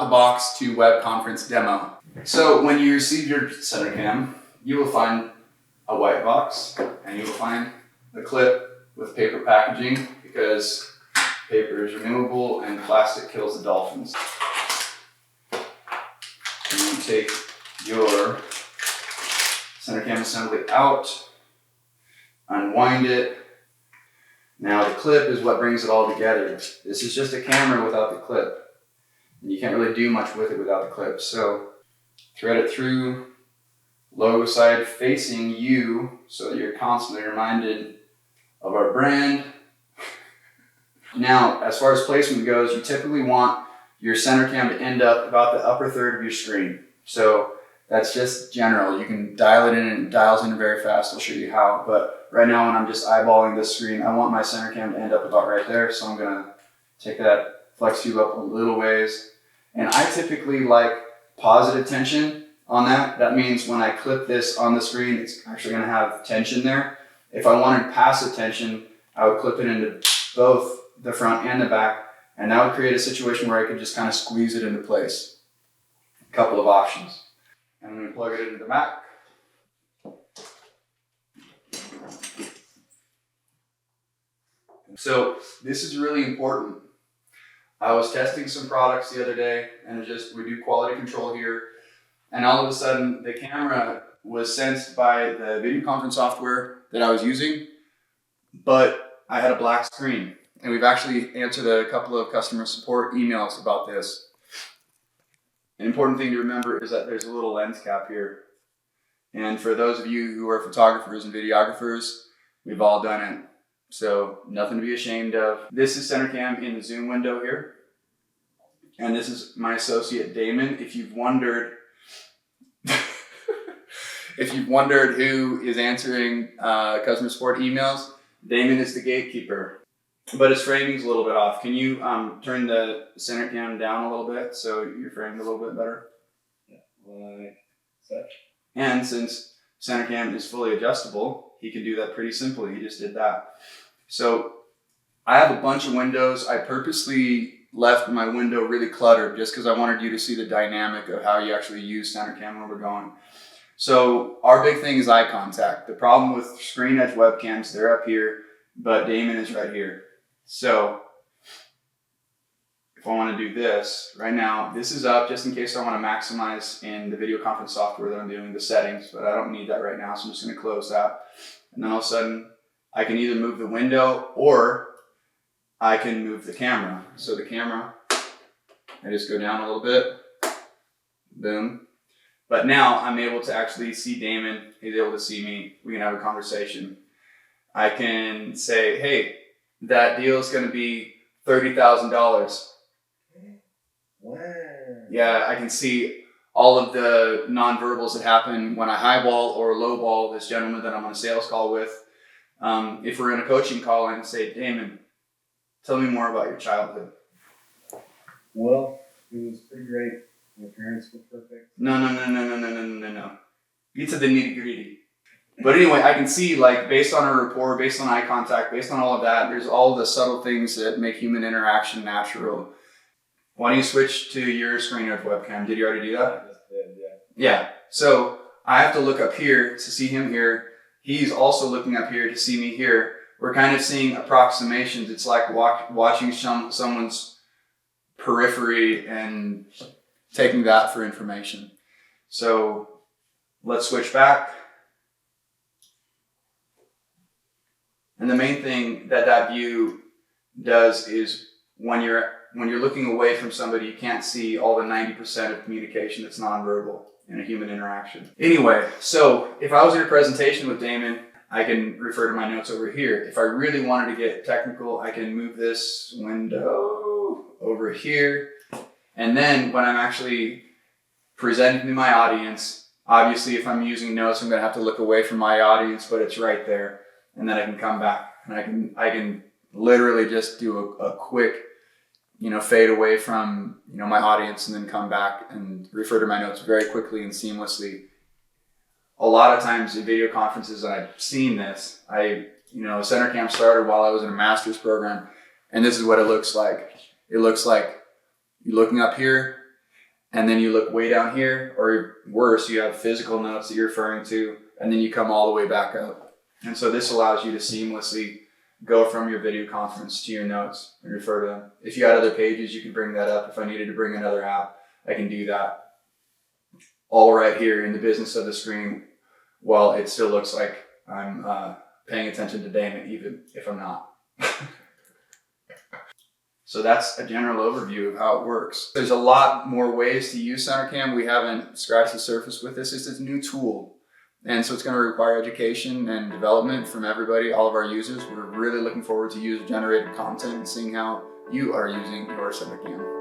the box to web conference demo. So when you receive your CenterCam, you will find a white box and you will find a clip with paper packaging because paper is renewable and plastic kills the dolphins. And you take your CenterCam assembly out, unwind it. Now the clip is what brings it all together. This is just a camera without the clip. And you can't really do much with it without the clip. So thread it through, logo side facing you so that you're constantly reminded of our brand. Now, as far as placement goes, you typically want your CenterCam to end up about the upper third of your screen. So that's just general. You can dial it in and it dials in very fast. I'll show you how. But right now when I'm just eyeballing this screen, I want my CenterCam to end up about right there. So I'm gonna take that flex tube up a little ways. And I typically like positive tension on that. That means when I clip this on the screen, it's actually gonna have tension there. If I wanted passive tension, I would clip it into both the front and the back, and that would create a situation where I could just kind of squeeze it into place. A couple of options. And I'm going to plug it into the Mac. So this is really important. I was testing some products the other day, and we do quality control here, and all of a sudden the camera was sensed by the video conference software that I was using, but I had a black screen. And we've actually answered a couple of customer support emails about this. An important thing to remember is that there's a little lens cap here. And for those of you who are photographers and videographers, we've all done it. So nothing to be ashamed of. This is CenterCam in the Zoom window here. And this is my associate Damon. If you've wondered who is answering customer support emails, Damon is the gatekeeper. But his framing's a little bit off. Can you turn the CenterCam down a little bit so you're framed a little bit better? Yeah, like such. And since CenterCam is fully adjustable, he can do that pretty simply. He just did that. So I have a bunch of windows. I purposely left my window really cluttered just because I wanted you to see the dynamic of how you actually use CenterCam where we're going. So our big thing is eye contact. The problem with screen edge webcams, they're up here, but Damon is right here. So if I want to do this right now, this is up just in case I want to maximize in the video conference software that I'm doing the settings, but I don't need that right now. So I'm just going to close that. And then all of a sudden I can either move the window or I can move the camera. So the camera, I just go down a little bit, boom. But now I'm able to actually see Damon. He's able to see me. We can have a conversation. I can say, hey, that deal is going to be $30,000. Wow. Yeah, I can see all of the nonverbals that happen when I highball or lowball this gentleman that I'm on a sales call with. If we're in a coaching call, I can say, Damon, tell me more about your childhood. Well, it was pretty great. My parents were perfect. No. Get to the nitty gritty. But anyway, I can see, like, based on our rapport, based on eye contact, based on all of that, there's all the subtle things that make human interaction natural. Why don't you switch to your screen edge webcam? Did you already do that? I just did, yeah. Yeah. So I have to look up here to see him here. He's also looking up here to see me here. We're kind of seeing approximations. It's like watching someone's periphery and taking that for information. So let's switch back. And the main thing that view does is when you're looking away from somebody, you can't see all the 90% of communication that's nonverbal in a human interaction. Anyway, so if I was in a presentation with Damon, I can refer to my notes over here. If I really wanted to get technical, I can move this window over here. And then when I'm actually presenting to my audience, obviously if I'm using notes, I'm going to have to look away from my audience, but it's right there. And then I can come back and I can literally just do a quick, fade away from, my audience and then come back and refer to my notes very quickly and seamlessly. A lot of times in video conferences, I've seen this. CenterCam started while I was in a master's program, and this is what it looks like. It looks like you're looking up here, and then you look way down here, or worse, you have physical notes that you're referring to, and then you come all the way back up. And so this allows you to seamlessly go from your video conference to your notes and refer to them. If you had other pages, you can bring that up. If I needed to bring another app, I can do that. All right here in the business of the screen, while it still looks like I'm paying attention to Damon, even if I'm not. So that's a general overview of how it works. There's a lot more ways to use CenterCam. We haven't scratched the surface with this. It's a new tool. And so it's going to require education and development from everybody, all of our users. We're really looking forward to user-generated content and seeing how you are using your CenterCam.